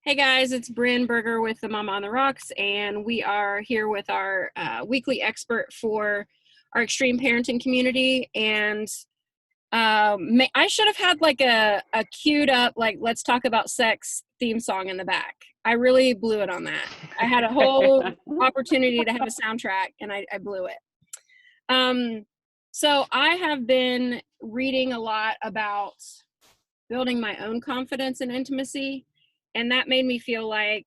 Hey guys, it's Bryn Berger with the Mama on the Rocks, and we are here with our weekly expert for our extreme parenting community. And I should have had like a queued up, like, let's talk about sex theme song in the back. I really blew it on that. I had a whole opportunity to have a soundtrack, and I blew it. So I have been reading a lot about building my own confidence and intimacy. And that made me feel like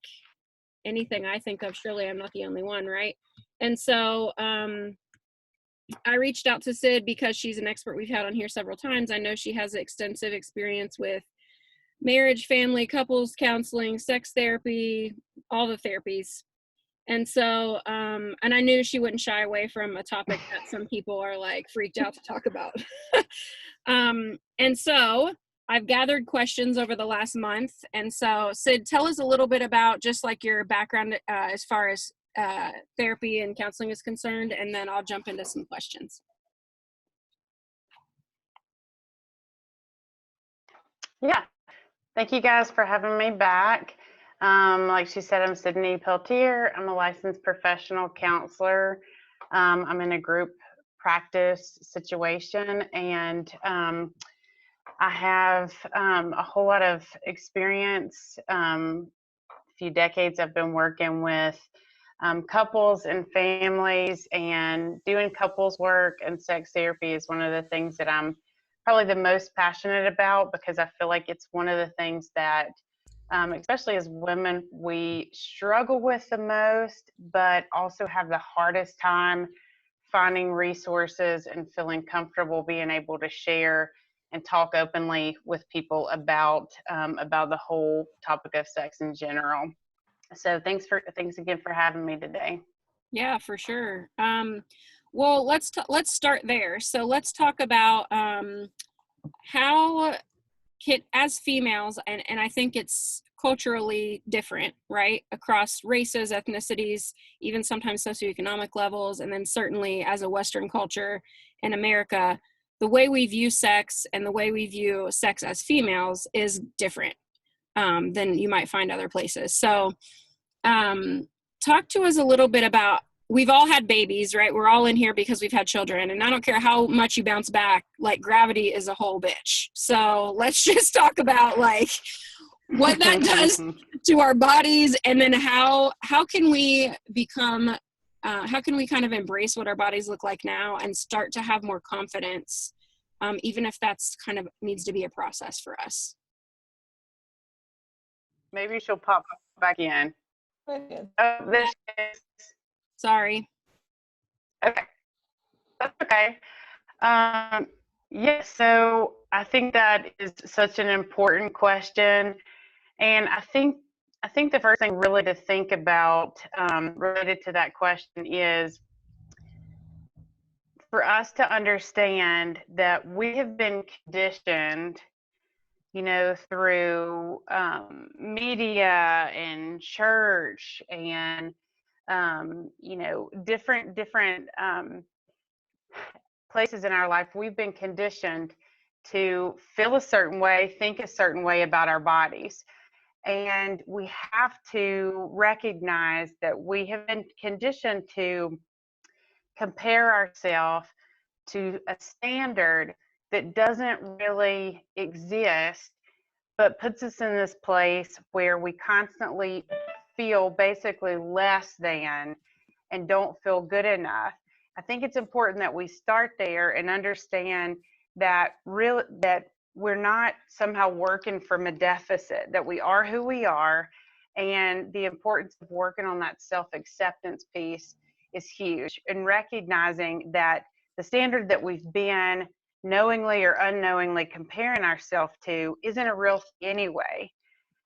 anything I think of, surely I'm not the only one, right? And so I reached out to Sid because she's an expert we've had on here several times. I know she has extensive experience with marriage, family, couples counseling, sex therapy, all the therapies. And so, and I knew she wouldn't shy away from a topic that some people are like freaked out to talk about. And so I've gathered questions over the last month. And so, Sid, tell us a little bit about just like your background as far as therapy and counseling is concerned, and then I'll jump into some questions. Yeah, thank you guys for having me back. Like she said, I'm Sydney Peltier. I'm a licensed professional counselor. I'm in a group practice situation, and I have a whole lot of experience. A few decades I've been working with couples and families, and doing couples work and sex therapy is one of the things that I'm probably the most passionate about, because I feel like it's one of the things that especially as women, we struggle with the most, but also have the hardest time finding resources and feeling comfortable being able to share and talk openly with people about the whole topic of sex in general. So thanks again for having me today. Yeah, for sure. Well, let's start there. So let's talk about how as females, and I think it's culturally different, right, across races, ethnicities, even sometimes socioeconomic levels, and then certainly as a Western culture in America, the way we view sex and the way we view sex as females is different than you might find other places. So talk to us a little bit about, we've all had babies, right? We're all in here because we've had children, and I don't care how much you bounce back, like gravity is a whole bitch. So let's just talk about like what that does to our bodies, and then how can we become how can we kind of embrace what our bodies look like now and start to have more confidence, even if that's kind of needs to be a process for us. Maybe she'll pop back in. Oh, there she is. Sorry. Okay, that's okay. Yeah, so I think that is such an important question, and I think the first thing really to think about related to that question is for us to understand that we have been conditioned, through media and church and different places in our life. We've been conditioned to feel a certain way, think a certain way about our bodies. And we have to recognize that we have been conditioned to compare ourselves to a standard that doesn't really exist, but puts us in this place where we constantly feel basically less than and don't feel good enough. I think it's important that we start there and understand that we're not somehow working from a deficit, that we are who we are, and the importance of working on that self-acceptance piece is huge, and recognizing that the standard that we've been knowingly or unknowingly comparing ourselves to isn't a real thing anyway.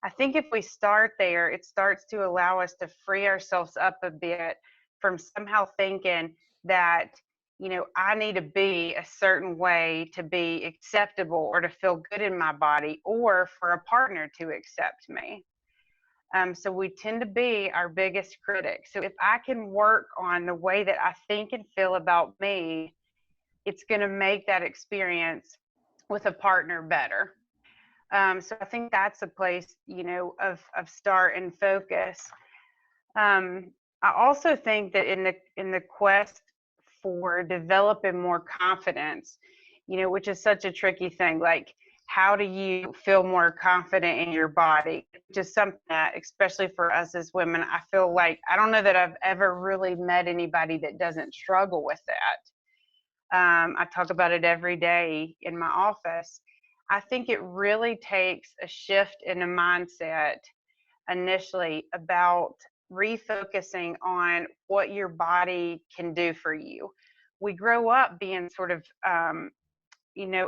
I think if we start there, it starts to allow us to free ourselves up a bit from somehow thinking that, I need to be a certain way to be acceptable or to feel good in my body or for a partner to accept me. So we tend to be our biggest critic. So if I can work on the way that I think and feel about me, it's going to make that experience with a partner better. So I think that's a place, of start and focus. I also think that in the quest for developing more confidence, which is such a tricky thing, like how do you feel more confident in your body? Just something that, especially for us as women, I feel like I don't know that I've ever really met anybody that doesn't struggle with that. I talk about it every day in my office. I think it really takes a shift in the mindset initially about refocusing on what your body can do for you. We grow up being sort of,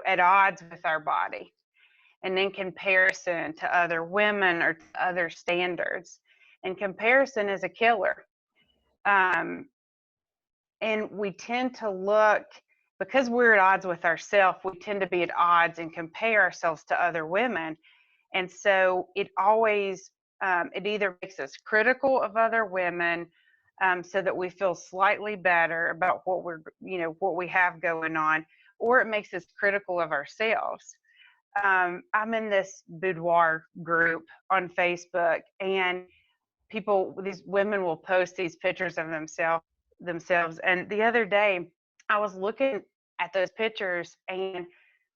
at odds with our body and in comparison to other women or to other standards. And comparison is a killer. Um, and we tend to look, because we're at odds with ourselves, we tend to be at odds and compare ourselves to other women. And so it always, it either makes us critical of other women, so that we feel slightly better about what we have going on, or it makes us critical of ourselves. I'm in this boudoir group on Facebook, and these women will post these pictures of themselves. And the other day, I was looking at those pictures, and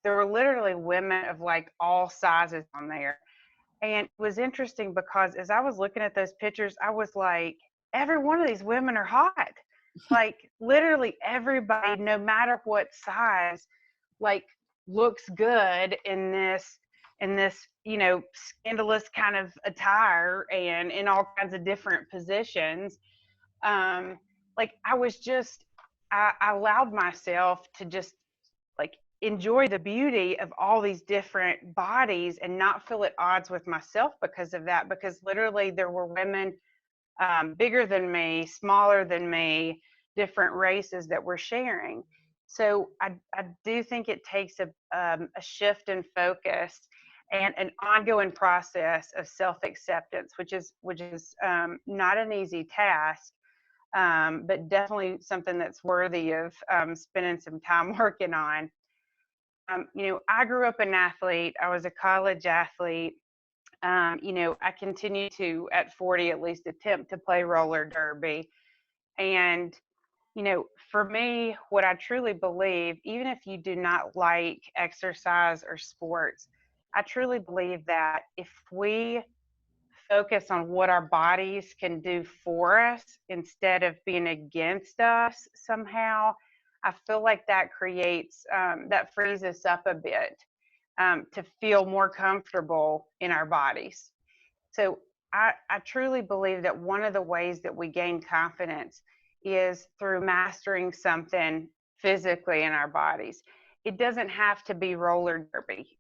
there were literally women of like all sizes on there. And it was interesting because as I was looking at those pictures, I was like, every one of these women are hot. Like literally everybody, no matter what size, like looks good in this, scandalous kind of attire and in all kinds of different positions. Like I allowed myself to just like enjoy the beauty of all these different bodies and not feel at odds with myself because of that, because literally there were women, bigger than me, smaller than me, different races that were sharing. So I do think it takes a shift in focus and an ongoing process of self-acceptance, which is not an easy task, but definitely something that's worthy of spending some time working on. I grew up an athlete. I was a college athlete. I continue to, at 40 at least, attempt to play roller derby. And, for me, what I truly believe, even if you do not like exercise or sports, I truly believe that if we focus on what our bodies can do for us instead of being against us somehow, I feel like that frees us up a bit, to feel more comfortable in our bodies. So I truly believe that one of the ways that we gain confidence is through mastering something physically in our bodies. It doesn't have to be roller derby,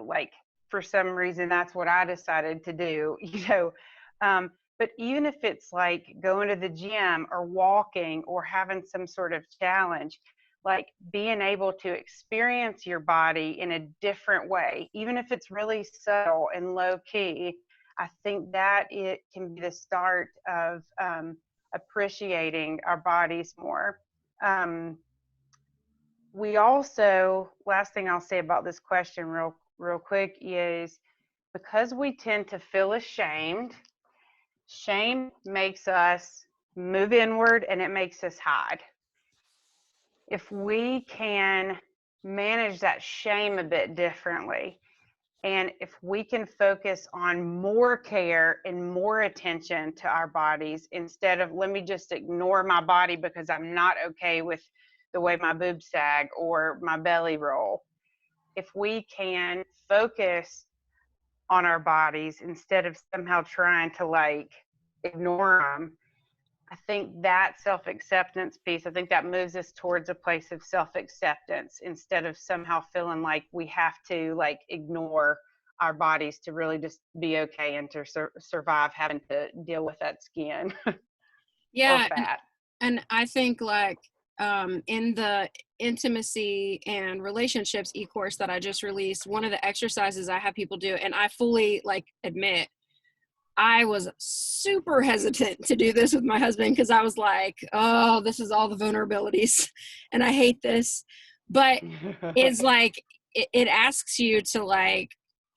like for some reason that's what I decided to do, but even if it's like going to the gym or walking or having some sort of challenge, like being able to experience your body in a different way, even if it's really subtle and low key, I think that it can be the start of appreciating our bodies more. We also, last thing I'll say about this question real quick is, because we tend to feel ashamed, shame makes us move inward and it makes us hide. If we can manage that shame a bit differently, and if we can focus on more care and more attention to our bodies instead of let me just ignore my body because I'm not okay with the way my boobs sag or my belly roll. If we can focus on our bodies instead of somehow trying to like ignore them, I think that self-acceptance piece, I think that moves us towards a place of self-acceptance instead of somehow feeling like we have to like ignore our bodies to really just be okay and to survive having to deal with that skin or Yeah, fat. and I think like in the intimacy and relationships e-course that I just released, one of the exercises I have people do, and I fully like admit I was super hesitant to do this with my husband because I was like, oh, this is all the vulnerabilities and I hate this. But it's like, it asks you to like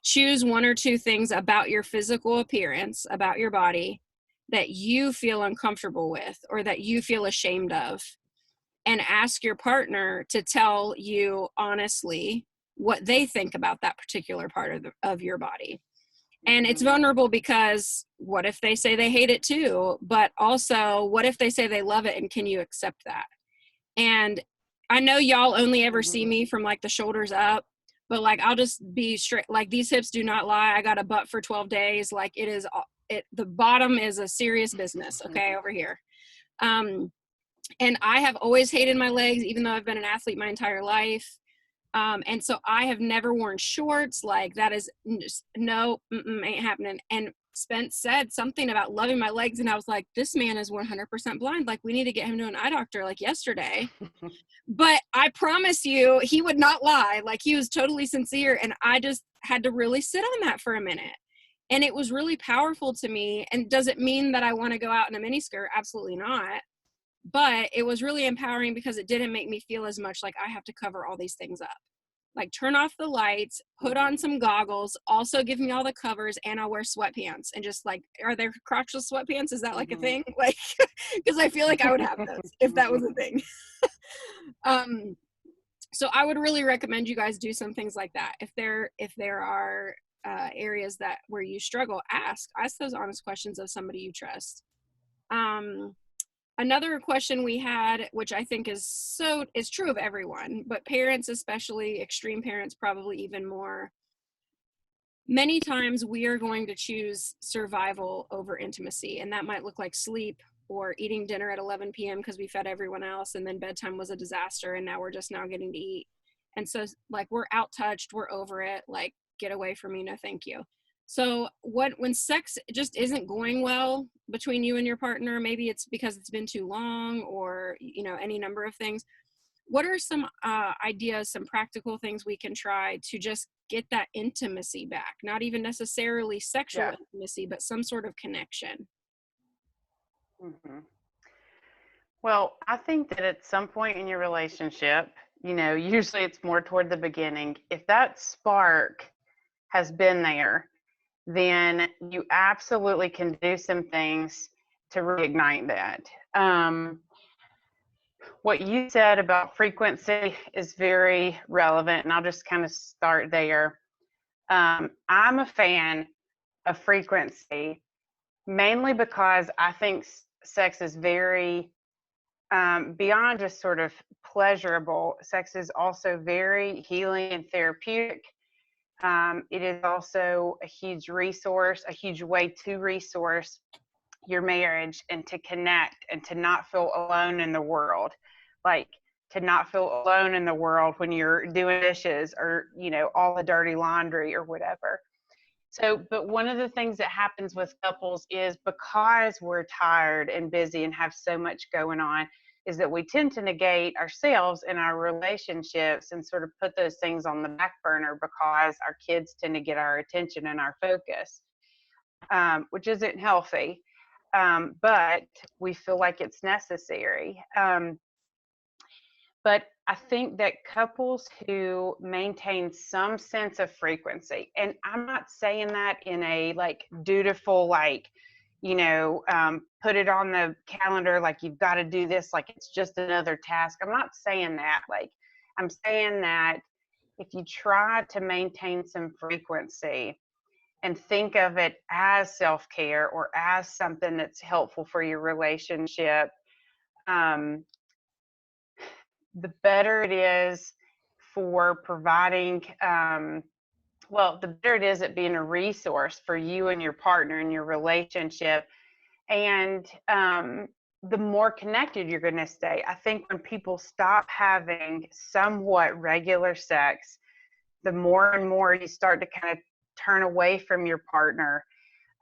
choose one or two things about your physical appearance, about your body, that you feel uncomfortable with or that you feel ashamed of, and ask your partner to tell you honestly what they think about that particular part of your body. And it's vulnerable because what if they say they hate it too? But also, what if they say they love it, and can you accept that? And I know y'all only ever see me from like the shoulders up, but like I'll just be straight, like these hips do not lie. I got a butt for 12 days. Like it is the bottom is a serious business, okay, over here. And I have always hated my legs, even though I've been an athlete my entire life. And so I have never worn shorts. Like that is no, ain't happening. And Spence said something about loving my legs, and I was like, this man is 100% blind. Like we need to get him to an eye doctor like yesterday. But I promise you, he would not lie. Like he was totally sincere, and I just had to really sit on that for a minute. And it was really powerful to me. And does it mean that I want to go out in a miniskirt? Absolutely not. But it was really empowering because it didn't make me feel as much like I have to cover all these things up. Like turn off the lights, put on some goggles, also give me all the covers, and I'll wear sweatpants. And just like, are there crotchless sweatpants? Is that like a thing? Like, because I feel like I would have those if that was a thing. So I would really recommend you guys do some things like that. If there are areas that where you struggle, ask those honest questions of somebody you trust. Another question we had, which I think is true of everyone, but parents, especially extreme parents, probably even more. Many times we are going to choose survival over intimacy, and that might look like sleep or eating dinner at 11 p.m. because we fed everyone else, and then bedtime was a disaster, and now we're just now getting to eat. And so like we're out touched, we're over it, like get away from me, no thank you. So when sex just isn't going well between you and your partner, maybe it's because it's been too long or, you know, any number of things. What are some ideas, some practical things we can try to just get that intimacy back? Not even necessarily sexual intimacy, but some sort of connection. Well, I think that at some point in your relationship, you know, usually it's more toward the beginning, if that spark has been there, then you absolutely can do some things to reignite that. What you said about frequency is very relevant, and I'll just kind of start there. I'm a fan of frequency, mainly because I think sex is very, beyond just sort of pleasurable, sex is also very healing and therapeutic. It is also a huge resource, a huge way to resource your marriage and to connect and to not feel alone in the world. Like to not feel alone in the world when you're doing dishes or, you know, all the dirty laundry or whatever. So, but one of the things that happens with couples is because we're tired and busy and have so much going on, is that we tend to negate ourselves and our relationships and sort of put those things on the back burner because our kids tend to get our attention and our focus, which isn't healthy, but we feel like it's necessary. But I think that couples who maintain some sense of frequency, and I'm not saying that in a like dutiful, like, you know, put it on the calendar, like you've got to do this, like it's just another task. I'm not saying that. Like, I'm saying that if you try to maintain some frequency and think of it as self-care or as something that's helpful for your relationship, the better it is for providing, the better it is at being a resource for you and your partner in your relationship. And the more connected you're going to stay. I think when people stop having somewhat regular sex, the more and more you start to kind of turn away from your partner,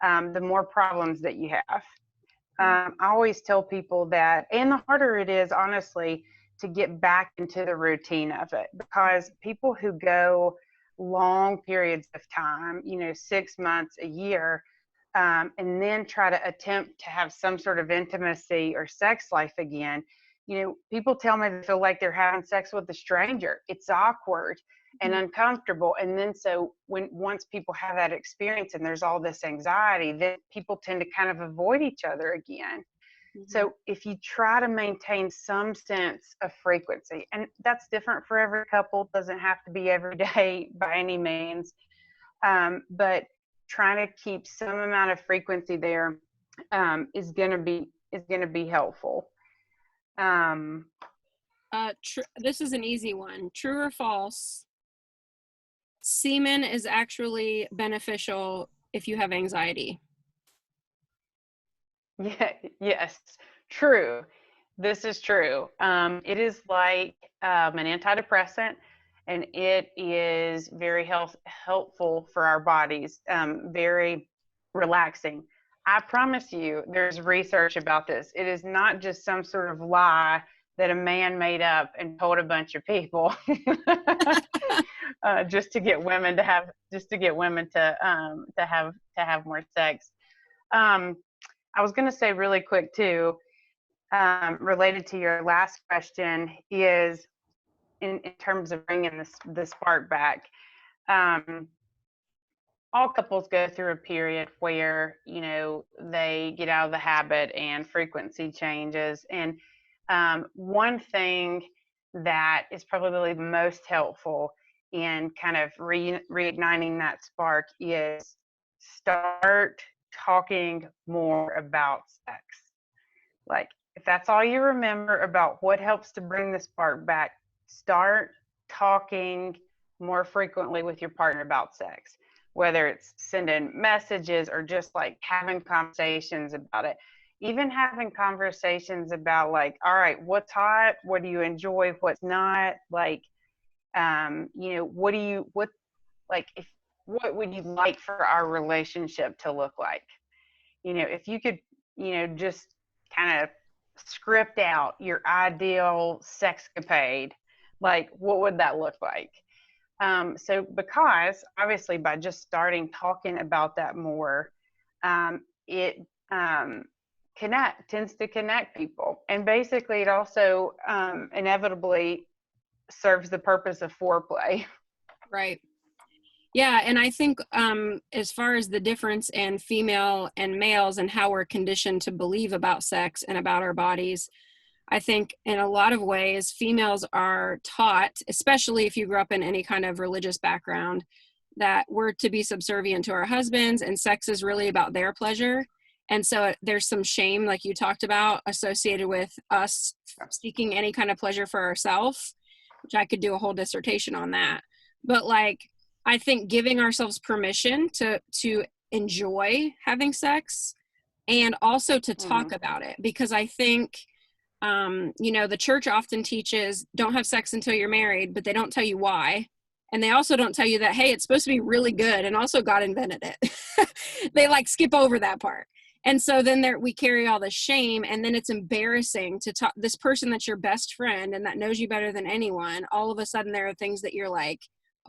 the more problems that you have. I always tell people that, and the harder it is, honestly, to get back into the routine of it, because people who go long periods of time, you know, 6 months, a year, and then try to attempt to have some sort of intimacy or sex life again, you know, people tell me they feel like they're having sex with a stranger. It's awkward. and uncomfortable. And then so once people have that experience and there's all this anxiety, then people tend to kind of avoid each other again. So if you try to maintain some sense of frequency, and that's different for every couple, doesn't have to be every day by any means, but trying to keep some amount of frequency there is going to be helpful. This is an easy one. True or false? Semen is actually beneficial if you have anxiety. Yeah, yes, true. This is true. It is like an antidepressant, and it is very helpful for our bodies, very relaxing. I promise you, there's research about this. It is not just some sort of lie that a man made up and told a bunch of people just to get women to have more sex. I was going to say really quick too, related to your last question, is in terms of bringing the spark back. All couples go through a period where, you know, they get out of the habit and frequency changes. And one thing that is probably the most helpful in kind of reigniting that spark is start talking more about sex. Like, if that's all you remember about what helps to bring the spark back, start talking more frequently with your partner about sex, whether it's sending messages or just like having conversations about it. Even having conversations about, like, all right, what's hot, what do you enjoy, what's not, like, you know, what would you like for our relationship to look like? You know, if you could, you know, just kind of script out your ideal sexcapade, like, what would that look like? So because obviously by just starting talking about that more, it tends to connect people. And basically it also inevitably serves the purpose of foreplay. Right. Yeah, and I think as far as the difference in female and males and how we're conditioned to believe about sex and about our bodies, I think in a lot of ways, females are taught, especially if you grew up in any kind of religious background, that we're to be subservient to our husbands and sex is really about their pleasure. And so there's some shame, like you talked about, associated with us seeking any kind of pleasure for ourselves, which I could do a whole dissertation on that. But like, I think giving ourselves permission to enjoy having sex and also to talk about it, because I think, you know, the church often teaches don't have sex until you're married, but they don't tell you why. And they also don't tell you that, hey, it's supposed to be really good. And also God invented it. They like skip over that part. And so then we carry all the shame, and then it's embarrassing to talk this person that's your best friend and that knows you better than anyone. All of a sudden there are things that you're like,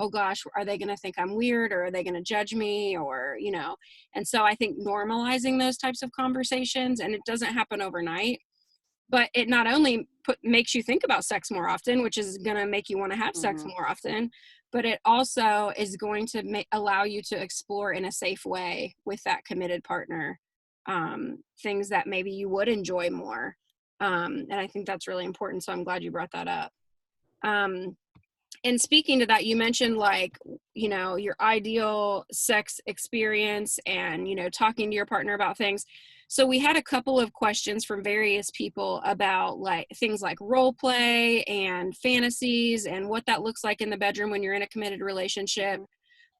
oh gosh, are they going to think I'm weird, or are they going to judge me, or, you know? And so I think normalizing those types of conversations, and it doesn't happen overnight, but it not only makes you think about sex more often, which is going to make you want to have sex more often, but it also is going to allow you to explore in a safe way with that committed partner, things that maybe you would enjoy more. And I think that's really important. So I'm glad you brought that up. And speaking to that, you mentioned, like, you know, your ideal sex experience and, you know, talking to your partner about things. So we had a couple of questions from various people about like things like role play and fantasies and what that looks like in the bedroom when you're in a committed relationship.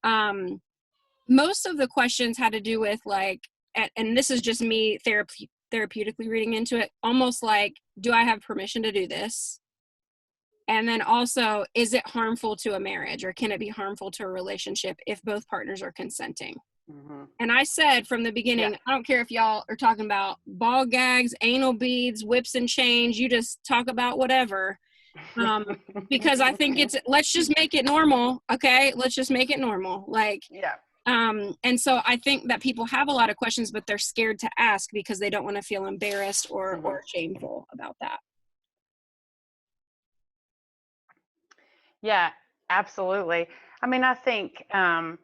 Most of the questions had to do with like, and this is just me therapeutically reading into it, almost like, do I have permission to do this? And then also, is it harmful to a marriage, or can it be harmful to a relationship if both partners are consenting? And I said from the beginning, I don't care if y'all are talking about ball gags, anal beads, whips and chains, you just talk about whatever. Because I think let's just make it normal. Okay. Let's just make it normal. Like, and so I think that people have a lot of questions, but they're scared to ask because they don't want to feel embarrassed or shameful about that. Yeah. Absolutely. I mean, I think I'm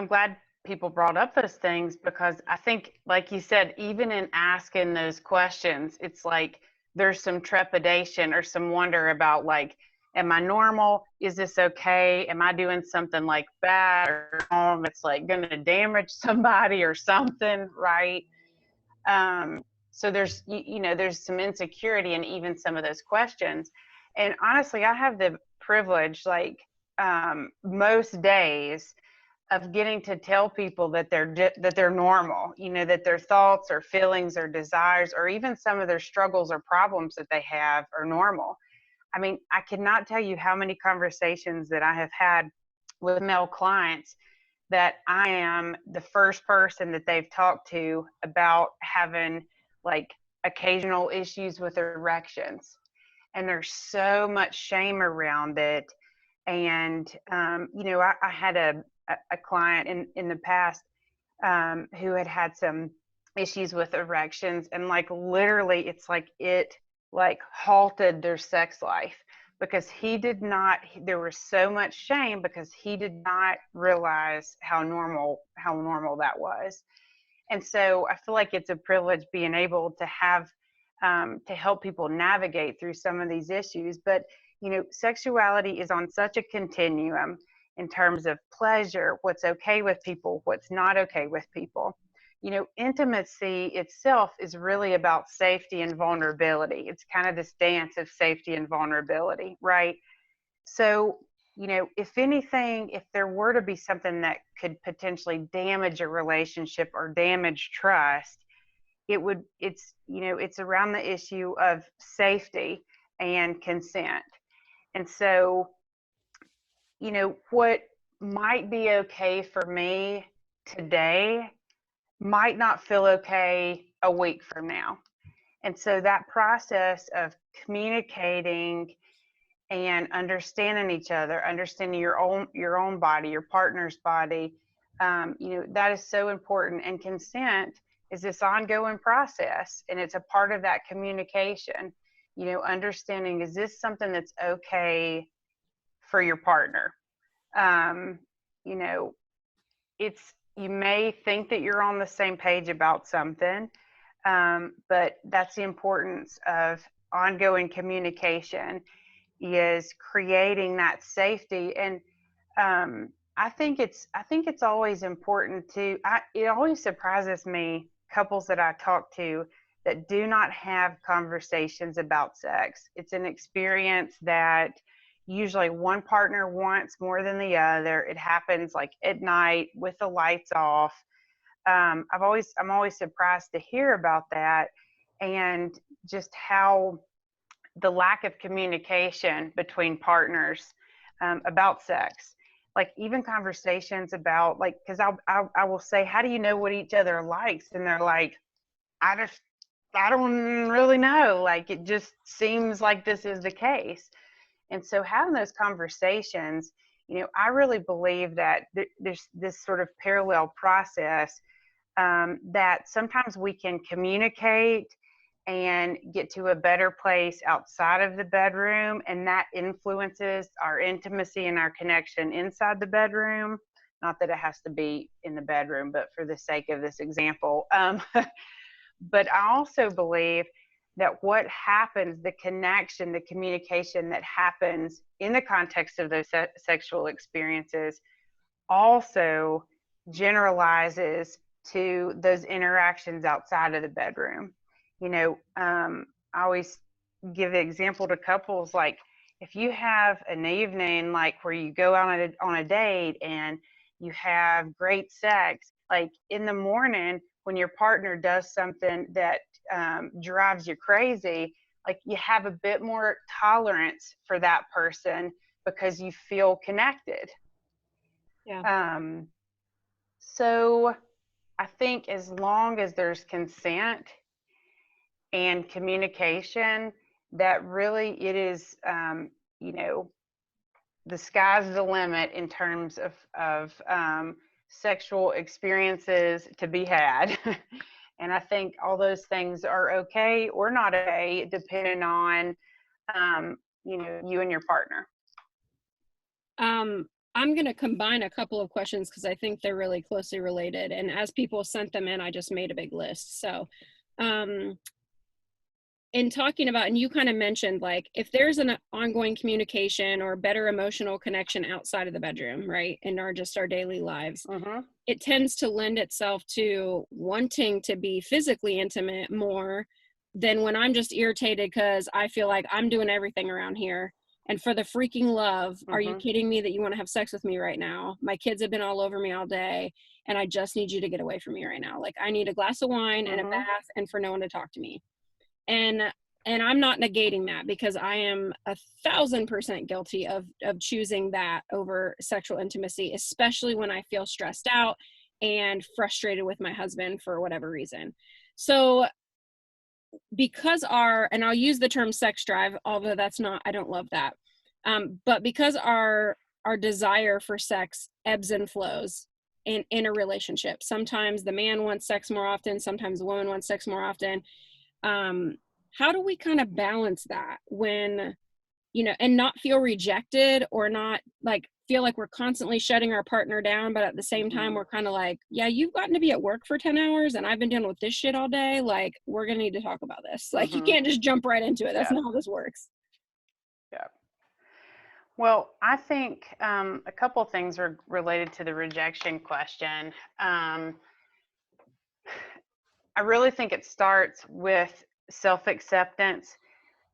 glad people brought up those things because I think, like you said, even in asking those questions, it's like there's some trepidation or some wonder about like, am I normal? Is this okay? Am I doing something like bad or wrong that's like going to damage somebody or something, right? So there's there's some insecurity in even some of those questions. And honestly, I have the privilege, like most days, of getting to tell people that they're normal, that their thoughts or feelings or desires or even some of their struggles or problems that they have are normal. I mean, I cannot tell you how many conversations that I have had with male clients that I am the first person that they've talked to about having like occasional issues with erections. And there's so much shame around it. And, I had a client in the past who had some issues with erections, and like literally it's like it like halted their sex life because he did not there was so much shame because he did not realize how normal that was. And so I feel like it's a privilege being able to have to help people navigate through some of these issues. But sexuality is on such a continuum in terms of pleasure, what's okay with people, what's not okay with people. Intimacy itself is really about safety and vulnerability. It's kind of this dance of safety and vulnerability, right? So, if anything, if there were to be something that could potentially damage a relationship or damage trust, it's around the issue of safety and consent. And so, what might be okay for me today might not feel okay a week from now. And so that process of communicating and understanding each other, understanding your own body, your partner's body, that is so important. And consent is this ongoing process, and it's a part of that communication. Understanding, is this something that's okay for your partner? Um, you know, it's you may think that you're on the same page about something, but that's the importance of ongoing communication, is creating that safety. And I think it's always important to. It always surprises me, couples that I talk to that do not have conversations about sex. It's an experience that usually one partner wants more than the other. It happens like at night with the lights off. I'm always surprised to hear about that, and just how the lack of communication between partners about sex. Like even conversations about like, because I will say, how do you know what each other likes? And they're like, I just I don't really know. Like it just seems like this is the case. And so having those conversations, I really believe that there's this sort of parallel process, that sometimes we can communicate and get to a better place outside of the bedroom, and that influences our intimacy and our connection inside the bedroom. Not that it has to be in the bedroom, but for the sake of this example. But I also believe that what happens, the connection, the communication that happens in the context of those sexual experiences also generalizes to those interactions outside of the bedroom. I always give the example to couples, like if you have an evening like where you go out on a date and you have great sex, like in the morning when your partner does something that drives you crazy, like you have a bit more tolerance for that person because you feel connected. Yeah. Um, so I think as long as there's consent and communication, that really it is, you know, the sky's the limit in terms of sexual experiences to be had. And I think all those things are okay or not okay, depending on, you and your partner. I'm going to combine a couple of questions because I think they're really closely related. And as people sent them in, I just made a big list. So, um, in talking about, and you kind of mentioned, like, if there's an ongoing communication or better emotional connection outside of the bedroom, right, in our just our daily lives, Mm-hmm. it tends to lend itself to wanting to be physically intimate more than when I'm just irritated because I feel like I'm doing everything around here. And for the freaking love, are you Mm-hmm. kidding me that you want to have sex with me right now? My kids have been all over me all day, and I just need you to get away from me right now. Like, I need a glass of wine and a Mm-hmm. bath and for no one to talk to me. and and I'm not negating that because I am 1,000% guilty of choosing that over sexual intimacy, especially when I feel stressed out and frustrated with my husband for whatever reason. So because and I'll use the term sex drive, although that's not, I don't love that, but because our desire for sex ebbs and flows in a relationship. Sometimes the man wants sex more often, sometimes the woman wants sex more often. um how do we kind of balance that when, and not feel rejected or not like feel like we're constantly shutting our partner down, but at the same time Mm-hmm. we're kind of like, yeah, you've gotten to be at work for 10 hours and I've been dealing with this shit all day, like we're gonna need to talk about this. Like, you Mm-hmm. can't just jump right into it. That's Yeah. not how this works. Yeah. Well, I think a couple of things are related to the rejection question. I really think it starts with self acceptance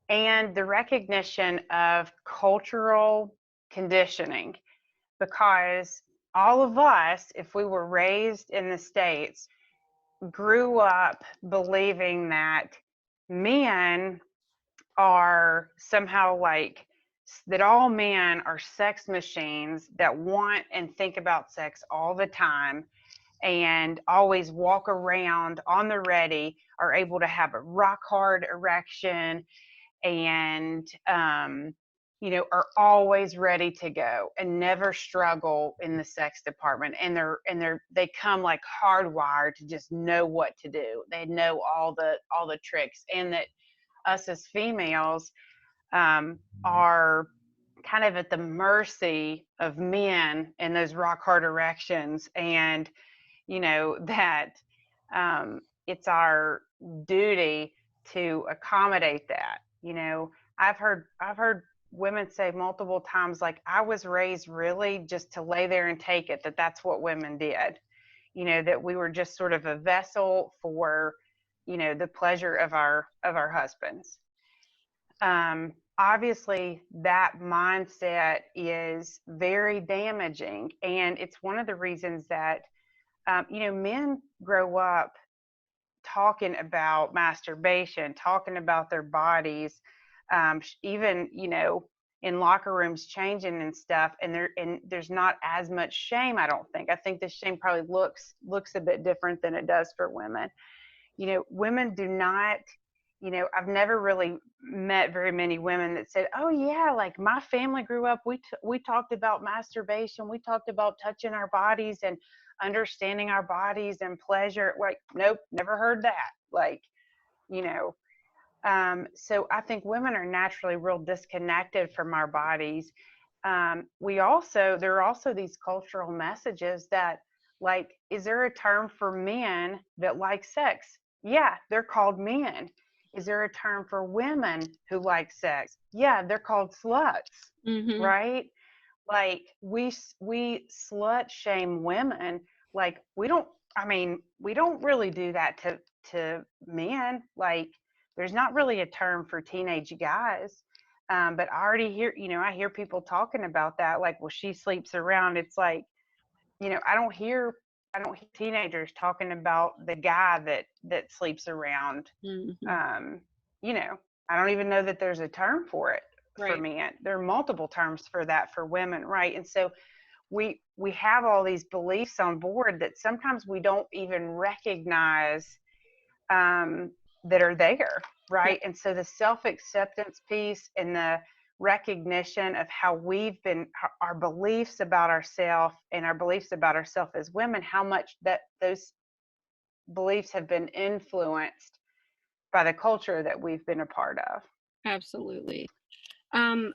and the recognition of cultural conditioning, because all of us, if we were raised in the States, grew up believing that men are somehow like that all men are sex machines that want and think about sex all the time and always walk around on the ready, are able to have a rock hard erection, and are always ready to go and never struggle in the sex department, and they come like hardwired to just know what to do. They know all the tricks, and that us as females are kind of at the mercy of men in those rock hard erections, and that it's our duty to accommodate that. I've heard women say multiple times, like, I was raised really just to lay there and take it, that's what women did. That we were just sort of a vessel for the pleasure of our husbands. Obviously that mindset is very damaging, and it's one of the reasons that men grow up talking about masturbation, talking about their bodies, even in locker rooms changing and stuff, and there's not as much shame. I don't think. I think the shame probably looks a bit different than it does for women. Women do not. I've never really met very many women that said, "Oh yeah, like my family grew up. We talked about masturbation. We talked about touching our bodies and understanding our bodies and pleasure." Like, nope, never heard that. Like, you know. So I think women are naturally real disconnected from our bodies. There are also these cultural messages that, like, is there a term for men that like sex? Yeah, they're called men. Is there a term for women who like sex? Yeah, they're called sluts, Mm-hmm. right? Like, we slut shame women. Like, we don't really do that to men. Like, there's not really a term for teenage guys. But I already I hear people talking about that, like, well, she sleeps around. It's like, I don't hear teenagers talking about the guy that sleeps around. Mm-hmm. um, I don't even know that there's a term for it for Right. men. There are multiple terms for that for women, right? And so we have all these beliefs on board that sometimes we don't even recognize, um, that are there, Yep. right? And so the self acceptance piece and the recognition of how we've been, our beliefs about ourselves and our beliefs about ourselves as women, how much that those beliefs have been influenced by the culture that we've been a part of. Absolutely. um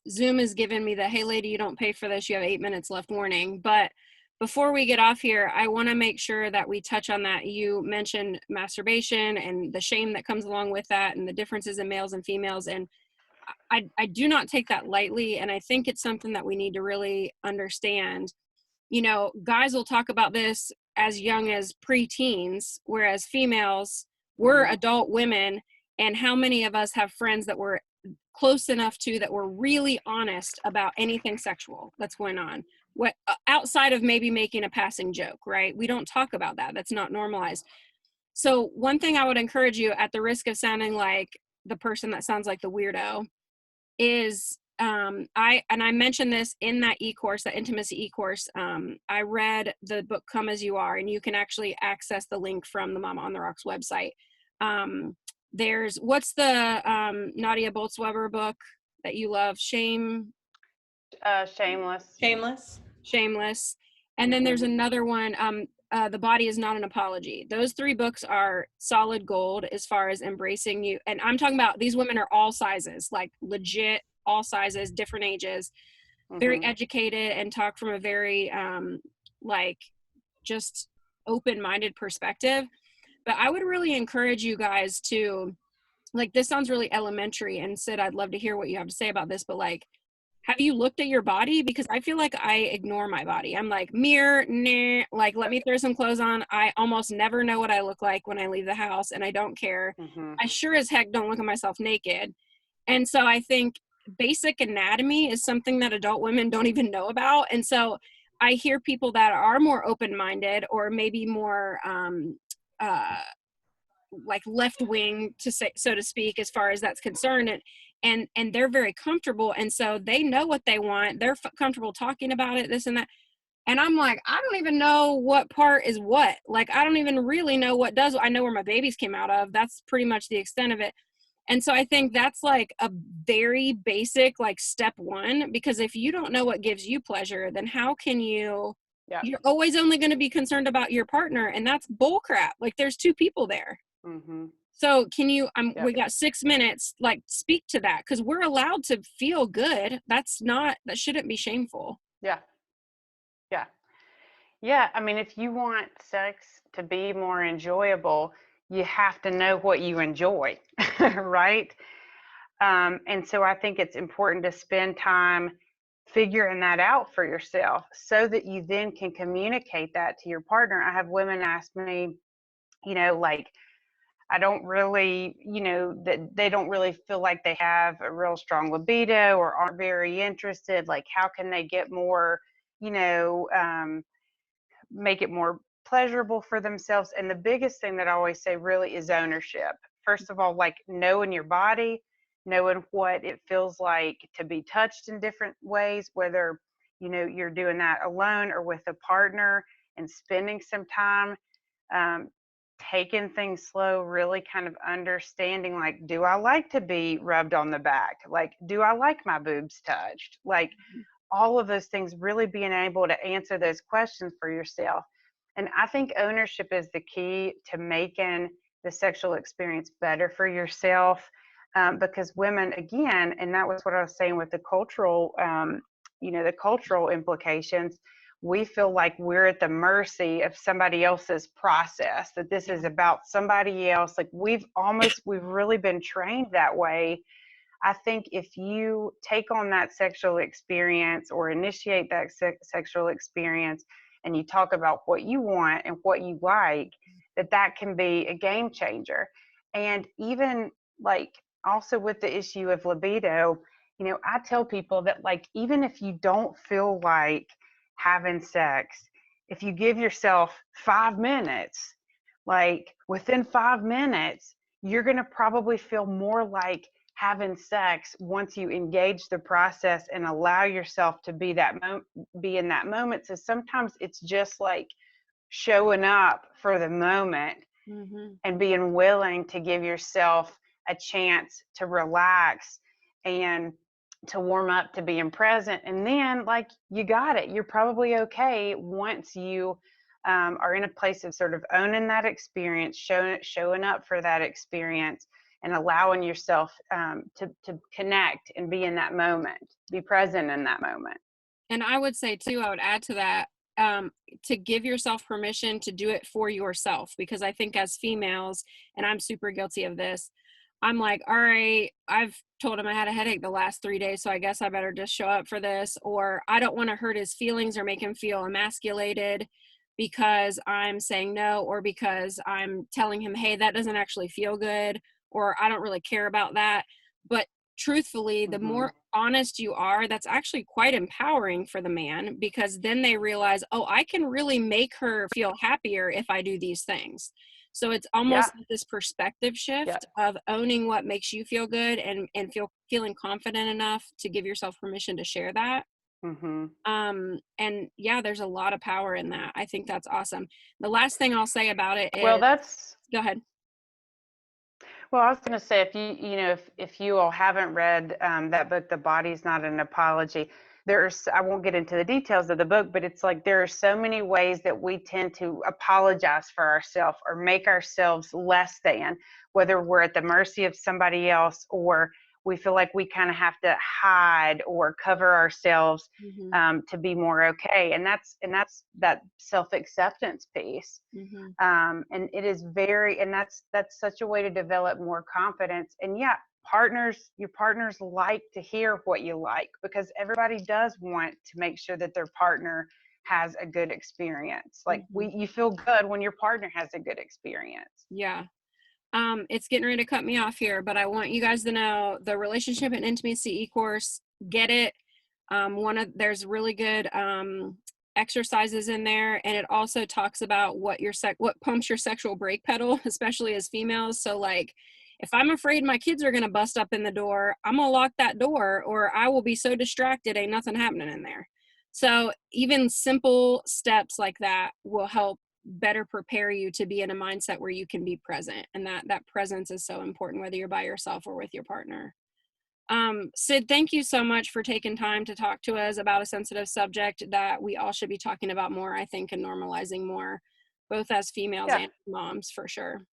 Zoom has given me the, hey lady, you don't pay for this, you have 8 minutes left warning. But before we get off here, I want to make sure that we touch on that. You mentioned masturbation and the shame that comes along with that and the differences in males and females. And I do not take that lightly. And I think it's something that we need to really understand. You know, guys will talk about this as young as preteens, whereas females, we're adult women. And how many of us have friends that were close enough to that were really honest about anything sexual that's going on? What outside of maybe making a passing joke, right? We don't talk about that. That's not normalized. So one thing I would encourage you, at the risk of sounding like the person that sounds like the weirdo, is I mentioned this in that e-course, that intimacy e-course. I read the book Come As You Are, and you can actually access the link from the Mama on the Rocks website. There's, what's the Nadia Bolz-Weber book that you love? Shameless. Shameless. And then there's another one, The Body Is Not an Apology. Those 3 books are solid gold as far as embracing you. And I'm talking about, these women are all sizes, like legit all sizes, different ages, very educated, and talk from a very like just open-minded perspective. But I would really encourage you guys to, like, this sounds really elementary, and Sid, I'd love to hear what you have to say about this, but like, have you looked at your body? Because I feel like I ignore my body. I'm like, mirror, nah, like, let me throw some clothes on. I almost never know what I look like when I leave the house, and I don't care. I sure as heck don't look at myself naked. And so I think basic anatomy is something that adult women don't even know about. And so I hear people that are more open-minded, or maybe more like left wing, to say, so to speak, as far as that's concerned, and they're very comfortable, and so they know what they want. They're comfortable talking about it, this and that. And I'm like, I don't even know what part is what. Like, I don't even really know what does. I know where my babies came out of. That's pretty much the extent of it. And so I think that's like a very basic, like, step one, because if you don't know what gives you pleasure, then how can you, you're always only going to be concerned about your partner, and that's bull crap. Like, there's 2 people there. So can you, we got 6 minutes, like, speak to that, because we're allowed to feel good. That shouldn't be shameful. Yeah. I mean, if you want sex to be more enjoyable, you have to know what you enjoy, right? And so I think it's important to spend time figuring that out for yourself, so that you then can communicate that to your partner. I have women ask me, you know, like, I don't really, you know, that they don't really feel like they have a real strong libido, or aren't very interested. Like, how can they get more, you know, make it more pleasurable for themselves? And the biggest thing that I always say really is ownership. First of all, like, knowing your body, knowing what it feels like to be touched in different ways, whether, you know, you're doing that alone or with a partner, and spending some time taking things slow, really kind of understanding, like, do I like to be rubbed on the back? Like, do I like my boobs touched? Like, all of those things, really being able to answer those questions for yourself. And I think ownership is the key to making the sexual experience better for yourself. Because women, again, and that was what I was saying with the cultural, you know, the cultural implications, we feel like we're at the mercy of somebody else's process, that this is about somebody else. Like, we've really been trained that way. I think if you take on that sexual experience, or initiate that sexual experience, and you talk about what you want and what you like, that can be a game changer. And even, like, also with the issue of libido, you know, I tell people that, like, even if you don't feel like having sex, if you give yourself 5 minutes, like, within 5 minutes, you're going to probably feel more like having sex once you engage the process and allow yourself to be be in that moment. So sometimes it's just like showing up for the moment, and being willing to give yourself a chance to relax and to warm up to being present. And then, like, you got it. You're probably okay once you are in a place of sort of owning that experience, showing up for that experience, and allowing yourself to connect and be in that moment, be present in that moment. And I would say too, I would add to that, to give yourself permission to do it for yourself, because I think as females, and I'm super guilty of this, I'm like, all right, I've told him I had a headache the last 3 days, so I guess I better just show up for this. Or I don't want to hurt his feelings or make him feel emasculated because I'm saying no, or because I'm telling him, hey, that doesn't actually feel good, or I don't really care about that. But truthfully, the Mm-hmm. more honest you are, that's actually quite empowering for the man, because then they realize, oh, I can really make her feel happier if I do these things. So it's almost Yeah. like this perspective Yeah. shift of owning what makes you feel good, and feeling confident enough to give yourself permission to share that. Mm-hmm. And yeah, there's a lot of power in that. I think that's awesome. The last thing I'll say about it Well, is, that's go ahead. Well, I was going to say, if you all haven't read that book, The Body's Not an Apology, I won't get into the details of the book, but it's like there are so many ways that we tend to apologize for ourselves or make ourselves less than, whether we're at the mercy of somebody else or we feel like we kind of have to hide or cover ourselves Mm-hmm. to be more okay. And that's that self-acceptance piece. Mm-hmm. And it is and that's such a way to develop more confidence. And yeah, your partners like to hear what you like, because everybody does want to make sure that their partner has a good experience. Like Mm-hmm. you feel good when your partner has a good experience. Yeah. It's getting ready to cut me off here, but I want you guys to know the Relationship and Intimacy e-course. Get it. There's really good exercises in there, and it also talks about what pumps your sexual brake pedal, especially as females. So like, if I'm afraid my kids are gonna bust up in the door, I'm gonna lock that door, or I will be so distracted, ain't nothing happening in there. So even simple steps like that will help better prepare you to be in a mindset where you can be present, and that presence is so important, whether you're by yourself or with your partner. Sid, thank you so much for taking time to talk to us about a sensitive subject that we all should be talking about more, I think, and normalizing more, both as females Yeah. and moms, for sure.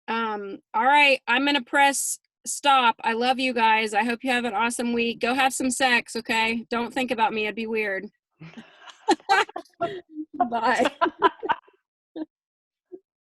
All right, I'm gonna press stop. I love you guys. I hope you have an awesome week. Go have some sex, okay? Don't think about me, it'd be weird. Bye.